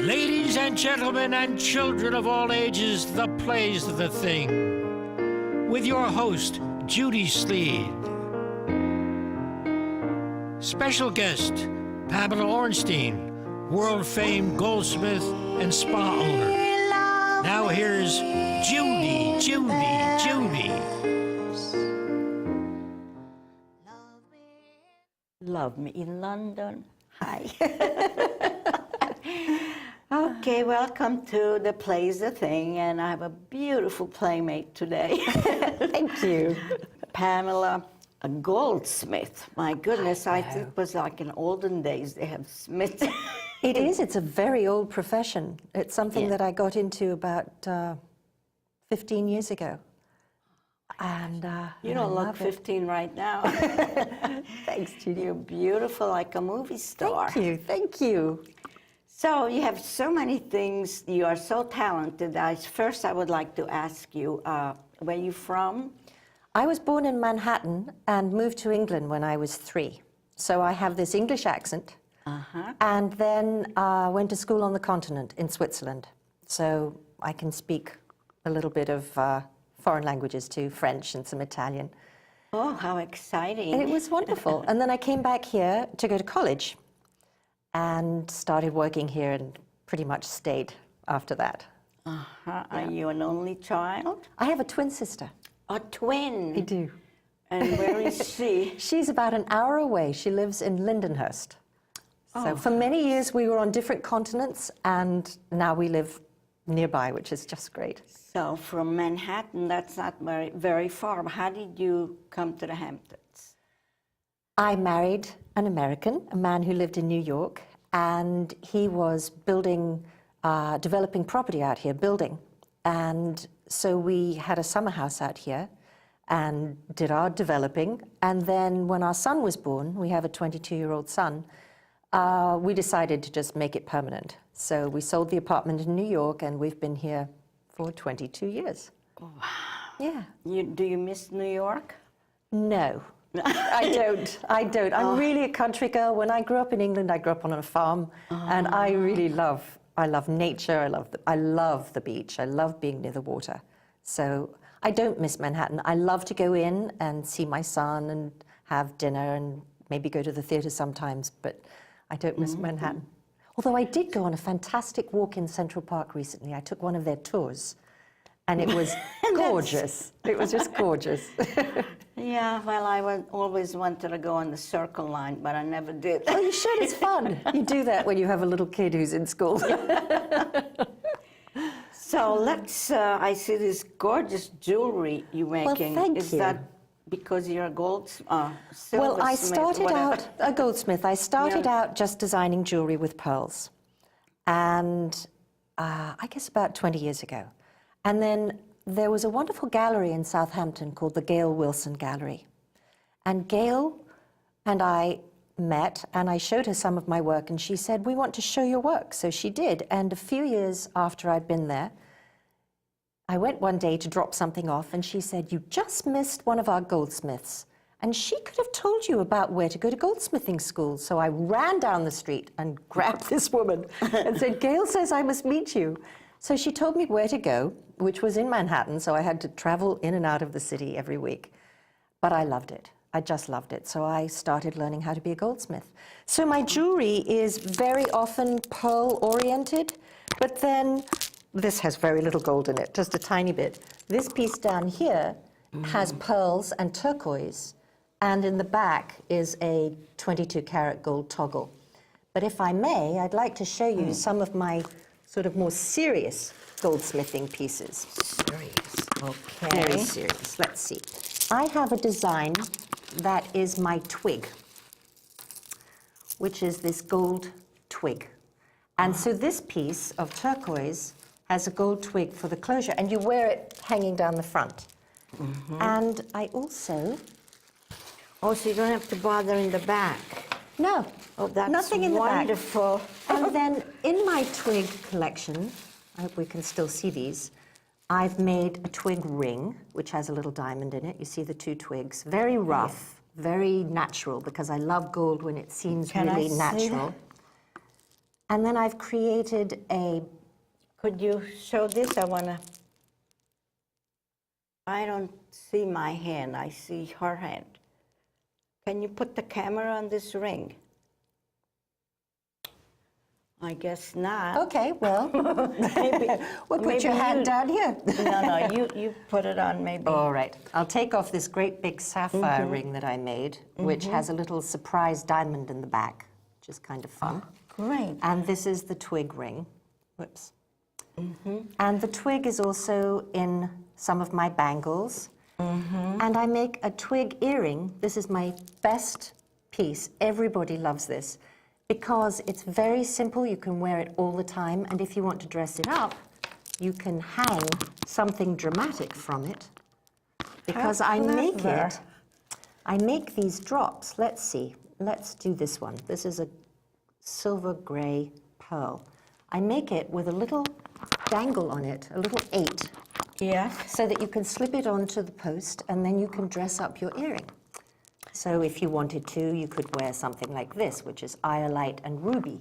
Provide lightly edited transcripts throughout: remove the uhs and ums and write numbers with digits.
Ladies and gentlemen and children of all ages, the play's the thing. With your host, Judy Sleed. Special guest, Pamela Ornstein, world-famed Goldsmith and spa owner. Now here's Judy. Love me in London. Hi. Okay, welcome to The Play's the Thing, and I have a beautiful playmate today. Thank you. Pamela Goldsmith. My goodness, I think it was like in olden days they have Smith. It is. It's a very old profession. It's something that I got into about 15 years ago. And you don't look 15 right now. Thanks, Judy. You're beautiful like a movie star. Thank you. So you have so many things. You are so talented. First, I would like to ask you, where are you from? I was born in Manhattan and moved to England when I was 3. So I have this English accent. And then went to school on the continent in Switzerland. So I can speak a little bit of foreign languages too, French and some Italian. Oh, how exciting. And it was wonderful. And then I came back here to go to college and started working here and pretty much stayed after that. Yeah. Are you an only child? I have a twin sister. A twin? I do. And where is she? She's about an hour away. She lives in Lindenhurst. So for many years we were on different continents, and now we live nearby, which is just great. So from Manhattan, that's not very far. How did you come to the Hamptons? I married an American, a man who lived in New York, and he was building, developing property out here, building. And so we had a summer house out here and did our developing. And then when our son was born, we have a 22-year-old son, we decided to just make it permanent. So we sold the apartment in New York, and we've been here for 22 years. Wow. Yeah. Do you miss New York? No. I don't. I'm really a country girl. When I grew up in England, I grew up on a farm, and I love nature. I love the beach. I love being near the water. So I don't miss Manhattan. I love to go in and see my son and have dinner and maybe go to the theater sometimes, but I don't miss Manhattan. Although I did go on a fantastic walk in Central Park recently. I took one of their tours, and it was gorgeous. It was just gorgeous. Yeah, well, I always wanted to go on the Circle Line, but I never did. Oh, you should. It's fun. You do that when you have a little kid who's in school. So let's, I see this gorgeous jewelry you're making. Well, thank Is you. that because you're a silversmith? Well, I started out a goldsmith. I started Yeah. out just designing jewelry with pearls. And I guess about 20 years ago. And then there was a wonderful gallery in Southampton called the Gail Wilson Gallery. And Gail and I met, and I showed her some of my work, and she said, "We want to show your work." So she did. And a few years after I'd been there, I went one day to drop something off, and she said, "You just missed one of our goldsmiths." And she could have told you about where to go to goldsmithing school. So I ran down the street and grabbed this woman and said, "Gail says I must meet you." So she told me where to go, which was in Manhattan, so I had to travel in and out of the city every week. But I loved it. I just loved it. So I started learning how to be a goldsmith. So my jewelry is very often pearl-oriented, but then this has very little gold in it, just a tiny bit. This piece down here has pearls and turquoise, and in the back is a 22-karat gold toggle. But if I may, I'd like to show you some of my sort of more serious goldsmithing pieces. Serious. Okay. Very serious. Let's see. I have a design that is my twig, which is this gold twig. And so this piece of turquoise has a gold twig for the closure, and you wear it hanging down the front. And I also... Oh, so you don't have to bother in the back. No, Oh, that's nothing in the back. wonderful. And then in my twig collection, I hope we can still see these, I've made a twig ring, which has a little diamond in it. You see the 2 twigs. Very rough, very natural, because I love gold when it seems Can I really see natural. And then I've created a... Could you show this? I don't see my hand, I see her hand. Can you put the camera on this ring? I guess not. Okay, well, Maybe, we'll put maybe your hand down here. No, you put it on maybe. All right. I'll take off this great big sapphire ring that I made, which has a little surprise diamond in the back, which is kind of fun. Great. And this is the twig ring. Whoops. And the twig is also in some of my bangles. And I make a twig earring. This is my best piece. Everybody loves this because it's very simple. You can wear it all the time. And if you want to dress it up, you can hang something dramatic from it. Because I make these drops. Let's see. Let's do this one. This is a silver gray pearl. I make it with a little dangle on it, a little 8. Yes. So that you can slip it onto the post and then you can dress up your earring. So if you wanted to, you could wear something like this, which is iolite and ruby.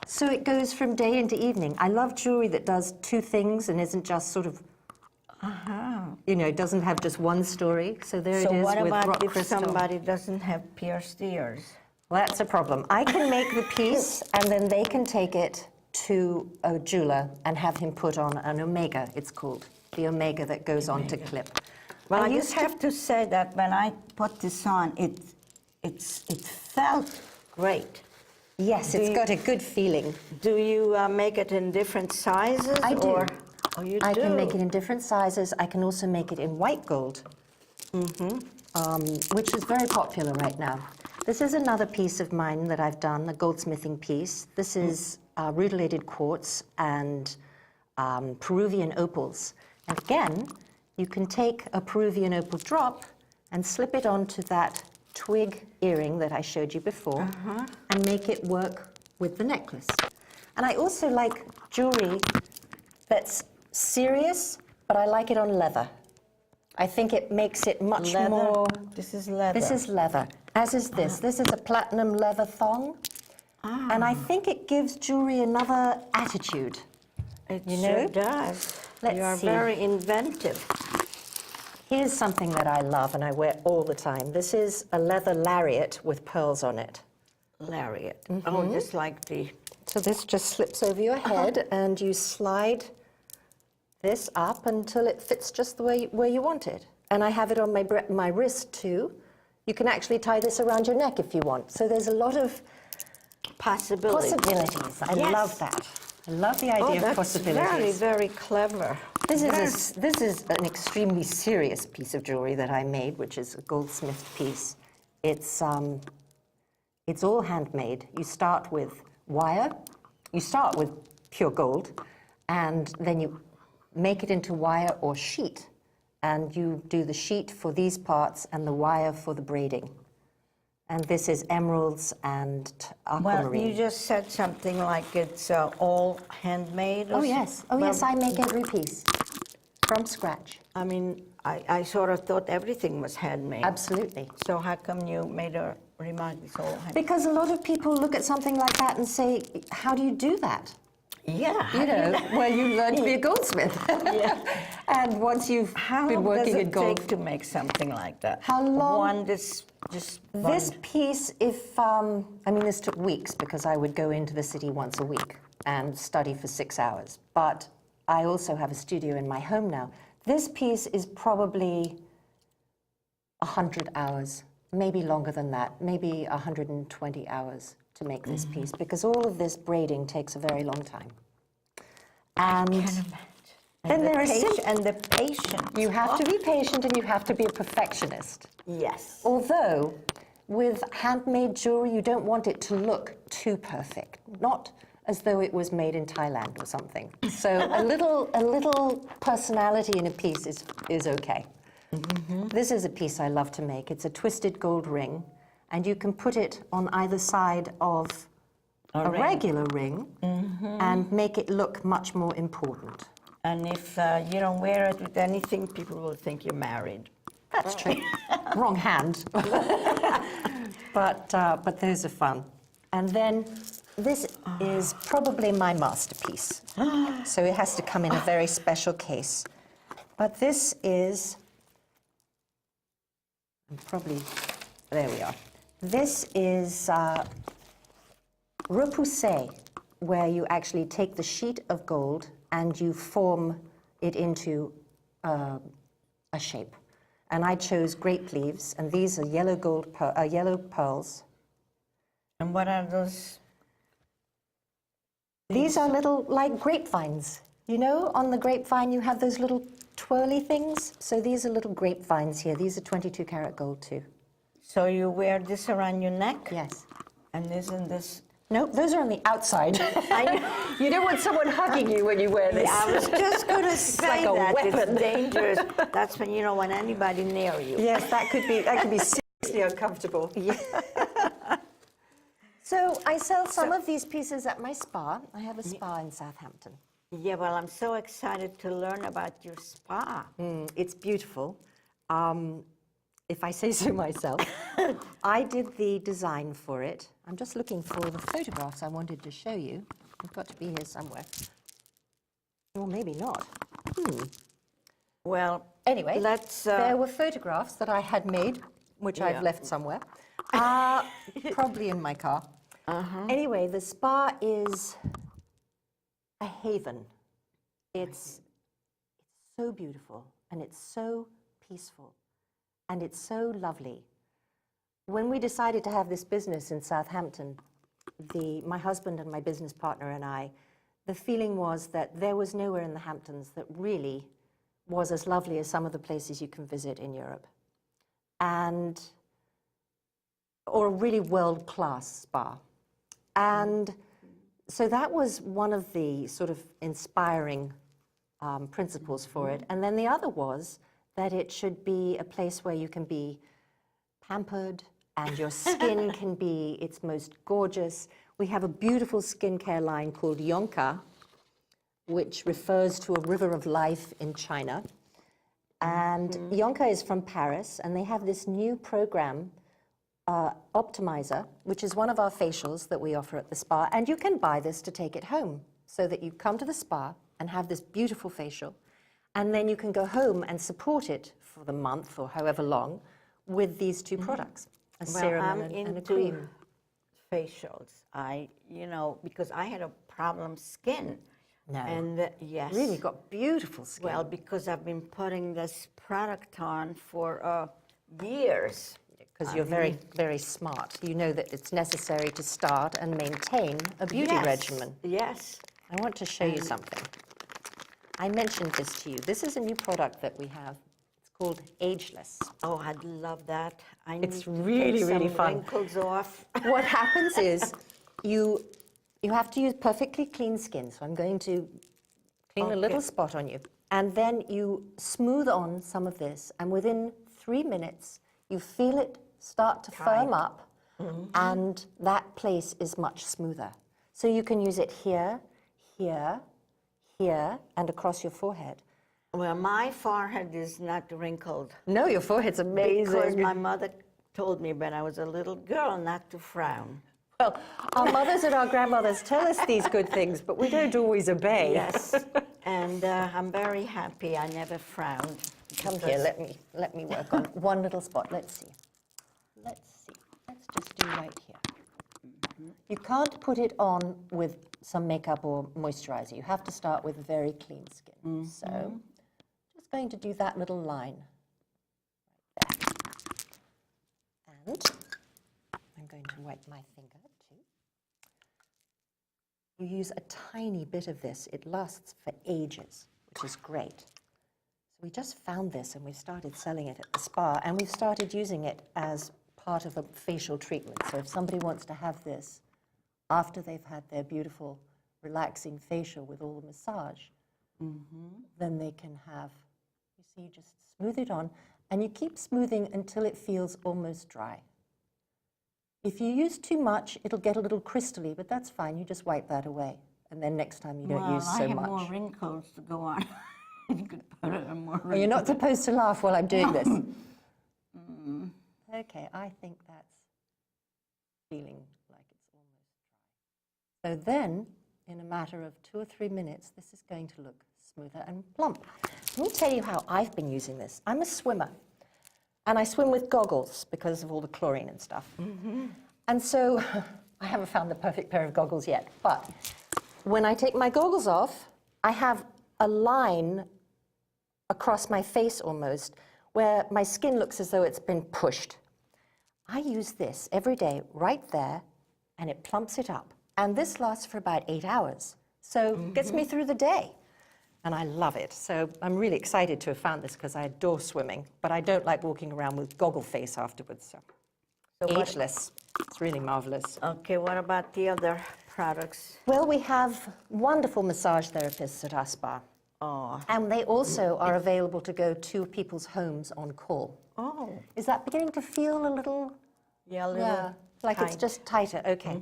So it goes from day into evening. I love jewelry that does 2 things and isn't just sort of, you know, doesn't have just one story. So there it is with rock crystal. So what about if somebody doesn't have pierced ears? Well, that's a problem. I can make the piece and then they can take it to a jeweler and have him put on an omega, it's called. The omega that goes on to clip. Well, I just have to say that when I put this on, it felt great. Yes, it's got a good feeling. Do you make it in different sizes? I do. Oh, you I do? can make it in different sizes. I can also make it in white gold, which is very popular right now. This is another piece of mine that I've done, a goldsmithing piece. This is rutilated quartz and Peruvian opals. And again, you can take a Peruvian opal drop and slip it onto that twig earring that I showed you before and make it work with the necklace. And I also like jewelry that's serious, but I like it on leather. I think it makes it much more... This is leather. This is leather, as is this. This is a platinum leather thong. And I think it gives jewelry another attitude. It sure does. You are very inventive. Here's something that I love and I wear all the time. This is a leather lariat with pearls on it. Lariat. Oh, just like the... So this just slips over your head and you slide this up until it fits just the way where you want it. And I have it on my wrist too. You can actually tie this around your neck if you want. So there's a lot of possibilities. I love that. I love the idea of possibilities. Very, very clever. This is an extremely serious piece of jewelry that I made, which is a Goldsmith piece. It's all handmade. You start with wire. You start with pure gold, and then you make it into wire or sheet. And you do the sheet for these parts and the wire for the braiding. And this is emeralds and aquamarine. Well, you just said something like it's all handmade. Oh, yes. Oh, yes, I make every piece from scratch. I mean, I sort of thought everything was handmade. Absolutely. So how come you made a remark it's all handmade? Because a lot of people look at something like that and say, how do you do that? Yeah. You know, well, you learn to be a goldsmith. Yeah. And once you've been working in gold. How long does it take to make something like that? How long? This piece, I mean, this took weeks because I would go into the city once a week and study for 6 hours. But I also have a studio in my home now. This piece is probably 100 hours, maybe longer than that, maybe 120 hours to make this piece, because all of this braiding takes a very long time. And I can imagine. then there is the patience. You have to be patient and you have to be a perfectionist. Yes. Although, with handmade jewelry, you don't want it to look too perfect, not as though it was made in Thailand or something. So a little personality in a piece is okay. This is a piece I love to make. It's a twisted gold ring, and you can put it on either side of a regular ring and make it look much more important. And if you don't wear it with anything, people will think you're married. That's true. Wrong hand. But those are fun. And then This is probably my masterpiece. So it has to come in a very special case. But this is, there we are. This is repoussé, where you actually take the sheet of gold and you form it into a shape. And I chose grape leaves, and these are yellow pearls. And what are those? These are little, like grapevines. You know, on the grapevine you have those little twirly things. So these are little grapevines here. These are 22 karat gold too. So you wear this around your neck? Yes. And isn't this? No, those are on the outside. You don't want someone hugging you when you wear this. Yeah, I was just going to say like a that. weapon. It's dangerous. That's when you don't want anybody near you. Yes, that could be seriously uncomfortable. Yeah. So I sell some of these pieces at my spa. I have a spa in Southampton. Yeah, well, I'm so excited to learn about your spa. It's beautiful. If I say so myself. I did the design for it. I'm just looking for the photographs I wanted to show you. They've got to be here somewhere. Or maybe not. Well, Anyway, let's. there were photographs that I had made, which I've left somewhere. Probably in my car. Anyway, the spa is a haven. It's so beautiful, and it's so peaceful, and it's so lovely. When we decided to have this business in Southampton, my husband and my business partner and I, the feeling was that there was nowhere in the Hamptons that really was as lovely as some of the places you can visit in Europe. Or a really world-class spa. And so that was one of the sort of inspiring principles for it. And then the other was that it should be a place where you can be pampered and your skin can be its most gorgeous. We have a beautiful skincare line called Yonka, which refers to a river of life in China. And Yonka is from Paris, and they have this new program, Optimizer, which is one of our facials that we offer at the spa. And you can buy this to take it home, so that you come to the spa and have this beautiful facial, and then you can go home and support it for the month or however long with these two products, a serum and a cream. Facials. Because I had a problem skin. No. And yes. Really got beautiful skin. Well, because I've been putting this product on for years. Because you're very, very smart. You know that it's necessary to start and maintain a beauty regimen. Yes. I want to show you something. I mentioned this to you. This is a new product that we have. It's called Ageless. Oh, I'd love that. It's really, really fun. Wrinkles off. What happens is you have to use perfectly clean skin. So I'm going to clean a little spot on you. And then you smooth on some of this. And within 3 minutes, you feel it start to firm up. And that place is much smoother. So you can use it here, here, here, and across your forehead. Well, my forehead is not wrinkled. No, your forehead's amazing. Because my mother told me when I was a little girl not to frown. Well, our mothers and our grandmothers tell us these good things, but we don't always obey. Yes, and I'm very happy I never frowned. Come here, let me work on one little spot. Let's see. Let's just do right here. You can't put it on with some makeup or moisturizer. You have to start with very clean skin. So, just going to do that little line right there. And I'm going to wipe my finger too. You use a tiny bit of this. It lasts for ages, which is great. So we just found this and we started selling it at the spa, and we've started using it as part of a facial treatment. So if somebody wants to have this after they've had their beautiful, relaxing facial with all the massage, then they can have, you see, you just smooth it on, and you keep smoothing until it feels almost dry. If you use too much, it'll get a little crystally, but that's fine. You just wipe that away, and then next time you don't use so much. I have more wrinkles to go on. You could put it on more wrinkles. Well, you're not supposed to laugh while I'm doing this. Okay, I think that's feeling like it's almost So then, in a matter of 2 or 3 minutes, this is going to look smoother and plump. Let me tell you how I've been using this. I'm a swimmer, and I swim with goggles because of all the chlorine and stuff. And so I haven't found the perfect pair of goggles yet, but when I take my goggles off, I have a line across my face almost where my skin looks as though it's been pushed. I use this every day right there, and it plumps it up. And this lasts for about 8 hours. So gets me through the day. And I love it. So I'm really excited to have found this because I adore swimming, but I don't like walking around with goggle face afterwards. So ageless. It's really marvelous. Okay, what about the other products? Well, we have wonderful massage therapists at our spa. Oh. And they also are available to go to people's homes on call. Oh. Is that beginning to feel a little... Yeah, a little like it's tight. just tighter. Okay.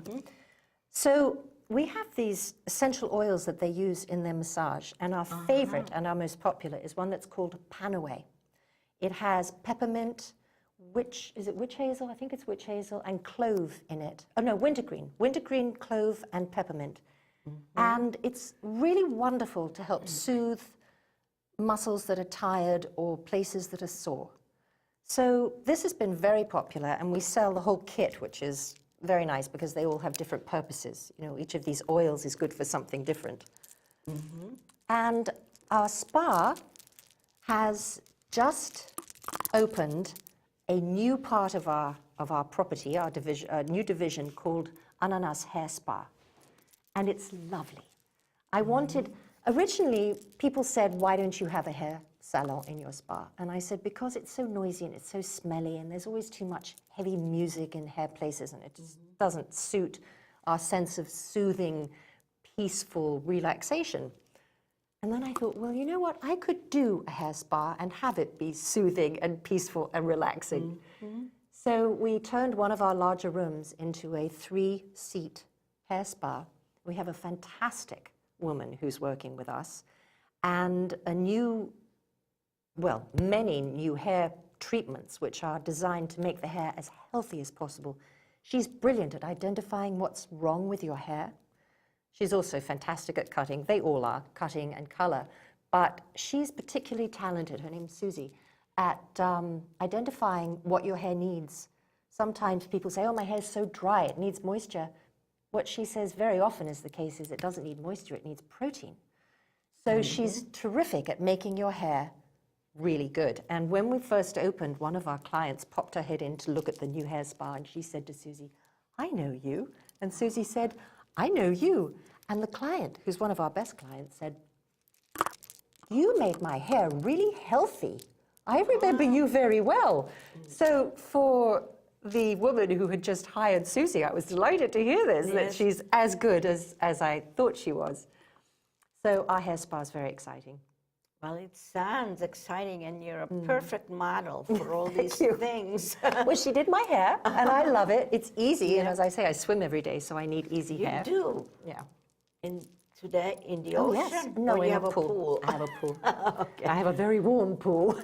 So we have these essential oils that they use in their massage, and our favorite and our most popular is one that's called Panaway. It has peppermint, witch hazel? I think it's witch hazel, and clove in it. Oh no, wintergreen. Wintergreen, clove, and peppermint. And it's really wonderful to help soothe muscles that are tired or places that are sore. So this has been very popular, and we sell the whole kit, which is very nice because they all have different purposes. You know, each of these oils is good for something different. And our spa has just opened a new part of our property, our new division called Ananas Hair Spa. And it's lovely. I wanted, originally people said, why don't you have a hair salon in your spa? And I said, because it's so noisy and it's so smelly and there's always too much heavy music in hair places, and it just doesn't suit our sense of soothing, peaceful relaxation. And then I thought, well, you know what? I could do a hair spa and have it be soothing and peaceful and relaxing. So we turned one of our larger rooms into a 3-seat hair spa. We have a fantastic woman who's working with us, and many new hair treatments which are designed to make the hair as healthy as possible. She's brilliant at identifying what's wrong with your hair. She's also fantastic at cutting. They all are, cutting and color. But she's particularly talented, her name's Susie, at identifying what your hair needs. Sometimes people say, oh, my hair's so dry, it needs moisture. What she says very often is the case is it doesn't need moisture, it needs protein. So she's terrific at making your hair really good. And when we first opened, one of our clients popped her head in to look at the new hair spa, and she said to Susie, I know you. And Susie said, I know you. And the client, who's one of our best clients, said, you made my hair really healthy. I remember you very well. So for the woman who had just hired Susie, I was delighted to hear this, that she's as good as I thought she was. So our hair spa is very exciting. Well, it sounds exciting, and you're a perfect model for all these things. Well, she did my hair, and I love it. It's easy, and as I say, I swim every day, so I need easy hair. You do? Yeah. Today in the Oh, ocean? yes. No, or in you a have a pool. pool? I have a pool. Okay. I have a very warm pool.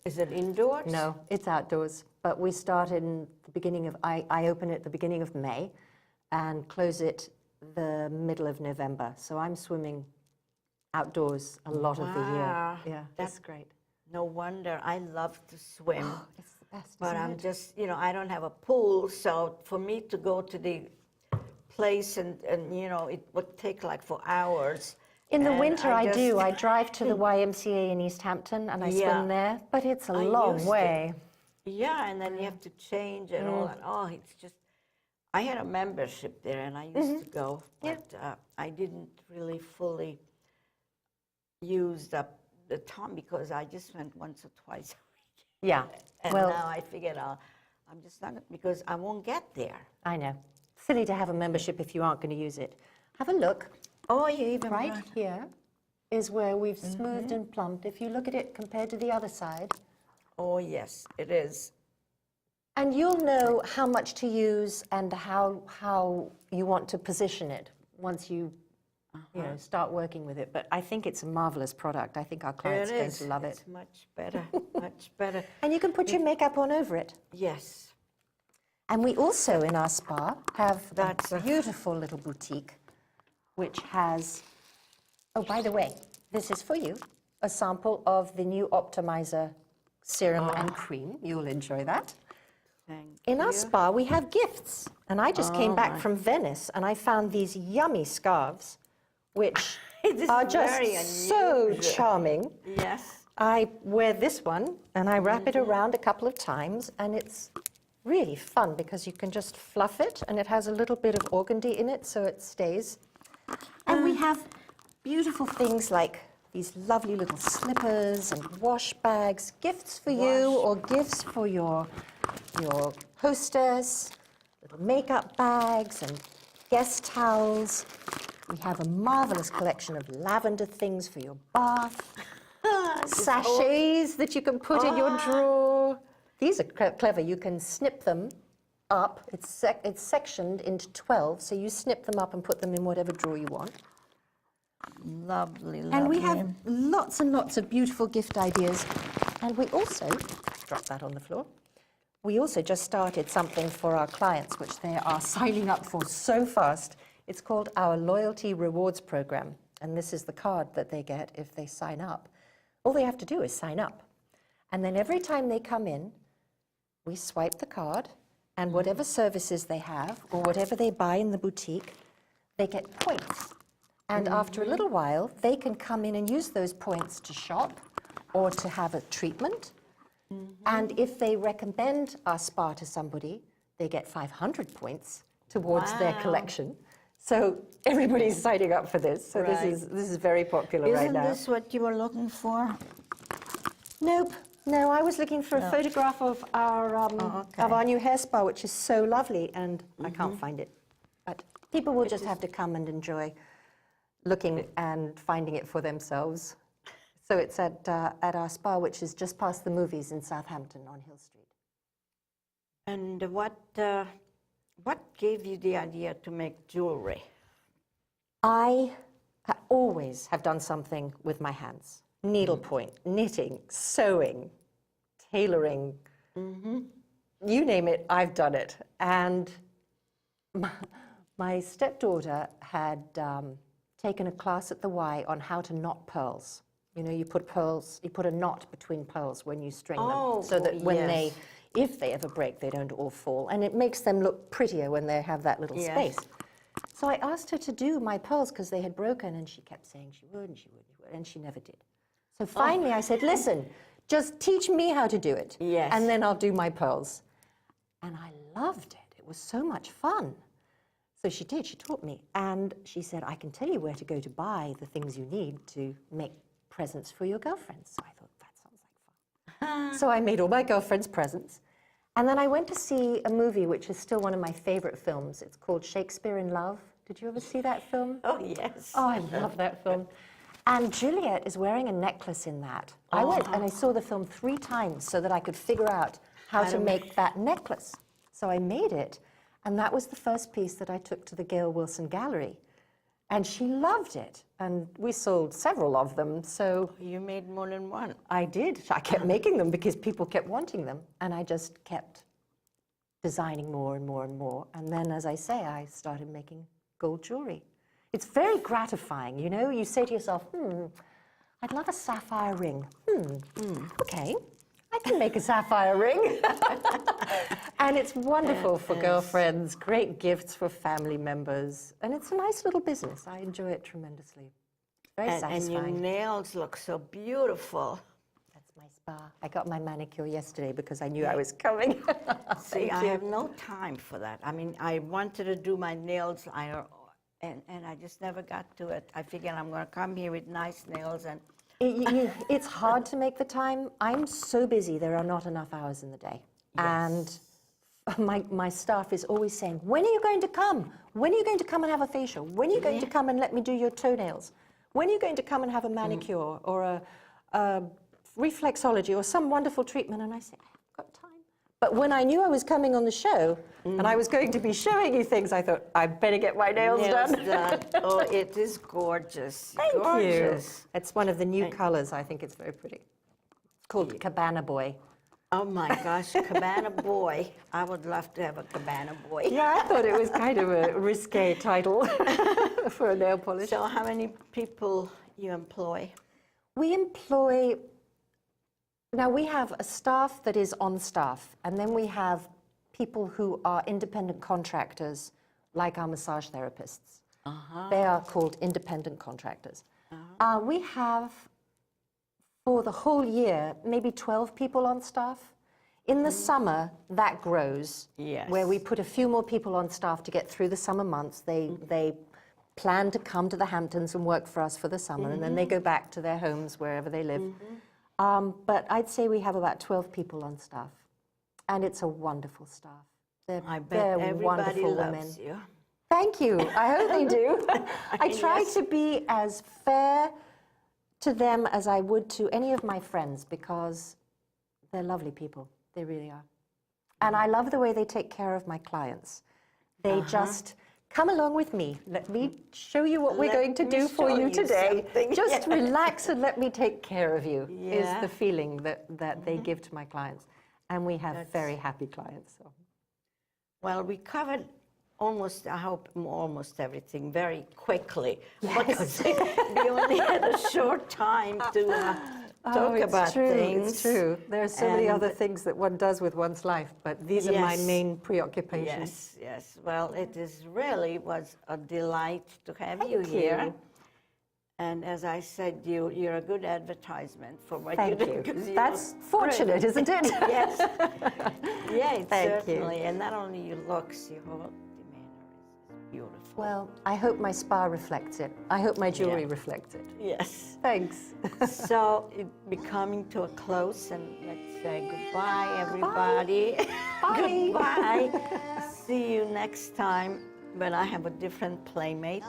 Is it indoors? No, it's outdoors. But we start in the beginning of, I open it at the beginning of May and close it the middle of November. So I'm swimming outdoors a lot of the year. Yeah, that's great. No wonder. I love to swim. It's the best, But isn't I'm it? just, I don't have a pool, so for me to go to the place and it would take like 4 hours. In the And winter, I I just- do. I drive to the YMCA in East Hampton and I swim there, but it's a long used way. Yeah, and then you have to change and all that. Oh, it's just, I had a membership there and I used to go, but I didn't really fully use up the time because I just went once or twice a week. Yeah. And well, now I figured I'm just not, because I won't get there. I know. Silly to have a membership if you aren't going to use it. Have a look. Oh, you even Right brought- here is where we've smoothed and plumped. If you look at it compared to the other side, Oh, yes, it is. and you'll know how much to use and how you want to position it once you start working with it. But I think it's a marvelous product. I think our clients are going to love it. It's much better, much better. And you can put your makeup on over it. Yes. And we also, in our spa, have That's a beautiful little boutique, which has, oh, by the way, this is for you, a sample of the new Optimizer serum and cream. You'll enjoy that. Thank In our you. spa, we have gifts. And I just came back from Venice, and I found these yummy scarves, which It is are just very so unusual. charming. Yes. I wear this one, and I wrap it around a couple of times, and it's really fun because you can just fluff it, and it has a little bit of organdy in it, so it stays. And we have beautiful things like these lovely little slippers and wash bags, gifts for you or gifts for your hostess, little makeup bags and guest towels. We have a marvelous collection of lavender things for your bath, sachets that you can put in your drawer. These are clever. You can snip them up. It's sectioned into 12, so you snip them up and put them in whatever drawer you want. Lovely, lovely. And we have lots and lots of beautiful gift ideas. And we also, drop that on the floor, we also just started something for our clients, which they are signing up for so fast. It's called our Loyalty Rewards Program. And this is the card that they get if they sign up. All they have to do is sign up. And then every time they come in, we swipe the card, and whatever services they have or whatever they buy in the boutique, they get points. And after a little while, they can come in and use those points to shop or to have a treatment. And if they recommend our spa to somebody, they get 500 points towards their collection. So everybody's signing up for this. So Right. this is very popular right now. Isn't this what you were looking for? Nope. No, I was looking for a photograph of our new hair spa, which is so lovely, and I can't find it. But people will just have to come and enjoy looking and finding it for themselves. So it's at our spa, which is just past the movies in Southampton on Hill Street. And what gave you the idea to make jewelry? I always have done something with my hands. Needlepoint, knitting, sewing, tailoring, you name it, I've done it. And my stepdaughter had taken a class at the Y on how to knot pearls. You know, you put a knot between pearls when you string them, so that when if they ever break, they don't all fall. And it makes them look prettier when they have that little space. So I asked her to do my pearls because they had broken, and she kept saying she would, and she would, and she never did. So finally I said, listen, just teach me how to do it, and then I'll do my pearls. And I loved it. It was so much fun. So she did, she taught me. And she said, I can tell you where to go to buy the things you need to make presents for your girlfriends. So I thought, that sounds like fun. So I made all my girlfriends presents. And then I went to see a movie, which is still one of my favorite films. It's called Shakespeare in Love. Did you ever see that film? Oh, yes. Oh, I love that film. And Juliet is wearing a necklace in that. I went and I saw the film 3 times so that I could figure out how to make that necklace. So I made it, and that was the first piece that I took to the Gail Wilson Gallery. And she loved it, and we sold several of them, so... You made more than one. I did. I kept making them because people kept wanting them, and I just kept designing more and more and more. And then, as I say, I started making gold jewelry. It's very gratifying, you know? You say to yourself, I'd love a sapphire ring. Okay, I can make a sapphire ring. And it's wonderful for girlfriends, great gifts for family members. And it's a nice little business. I enjoy it tremendously. Very satisfying. And your nails look so beautiful. That's my spa. I got my manicure yesterday because I knew I was coming. See, I have no time for that. I mean, I wanted to do my nails, and I just never got to it. I figured I'm going to come here with nice nails and... It's hard to make the time. I'm so busy, there are not enough hours in the day. And my staff is always saying, when are you going to come? When are you going to come and have a facial? When are you going to come and let me do your toenails? When are you going to come and have a manicure or a reflexology or some wonderful treatment? And I say, I haven't got time. But when I knew I was coming on the show and I was going to be showing you things, I thought, I better get my nails done. Oh, it is gorgeous. Thank gorgeous. you. It's one of the new colors. I think it's very pretty. It's called Cabana Boy. Oh my gosh, cabana boy. I would love to have a cabana boy. Yeah, I thought it was kind of a risque title for a nail polish. So how many people you employ? We employ, now we have a staff that is on staff, and then we have people who are independent contractors, like our massage therapists. They are called independent contractors. We have, for the whole year, maybe 12 people on staff. In the summer, that grows, Yes. where we put a few more people on staff to get through the summer months. They plan to come to the Hamptons and work for us for the summer, and then they go back to their homes wherever they live. But I'd say we have about 12 people on staff, and it's a wonderful staff. I bet they're everybody wonderful loves women. you. Thank you. I hope they do. I try Yes. to be as fair to them as I would to any of my friends, because they're lovely people. They really are. And I love the way they take care of my clients. They just come along with me. Let me show you what we're Let going to me do for show you you today. something. Just relax and let me take care of you, Yeah. is the feeling that they give to my clients. And we have very happy clients. So. Well, we covered almost, I hope, almost everything very quickly. Yes. Because we only had a short time to talk about things. It's true. There are so many And- other things that one does with one's life, but these are my Yes. main preoccupations. Yes, yes. Well, it is really was a delight to have Thank you here. you. And as I said, you're a good advertisement for what Thank you do. you. 'Cause you That's look fortunate, pretty. isn't it? Yes. Yeah, Thank you. certainly. And not only your looks, your whole demeanor is beautiful. Well, I hope my spa reflects it. I hope my jewelry reflects it. Yes. Thanks. So it be coming to a close, and let's say goodbye, everybody. Bye. Goodbye. See you next time when I have a different playmate.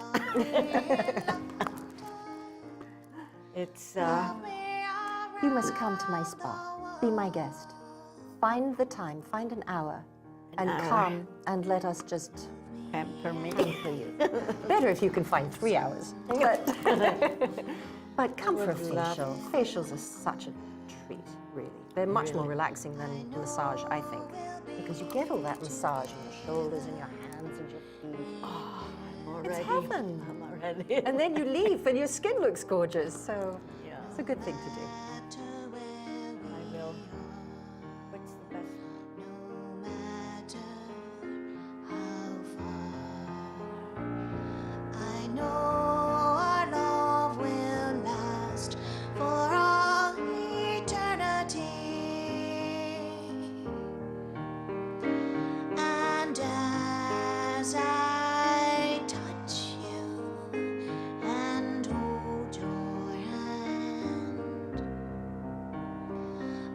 It's You must come to my spa. Be my guest. Find the time, find an hour, and hour. come and let us just pamper me. pamper you. Better if you can find 3 hours. But come for a would love- facial. Facials are such a treat, really. They're much more relaxing than massage, I think, because you get all that massage in your shoulders and your hands and your feet. I'm already. It's heaven. I'm already. And then you leave and your skin looks gorgeous, so Yeah. it's a good thing to do. I will. What's the best? I know our love will last for all eternity. And as I touch you and hold your hand,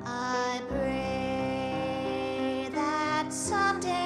I pray that someday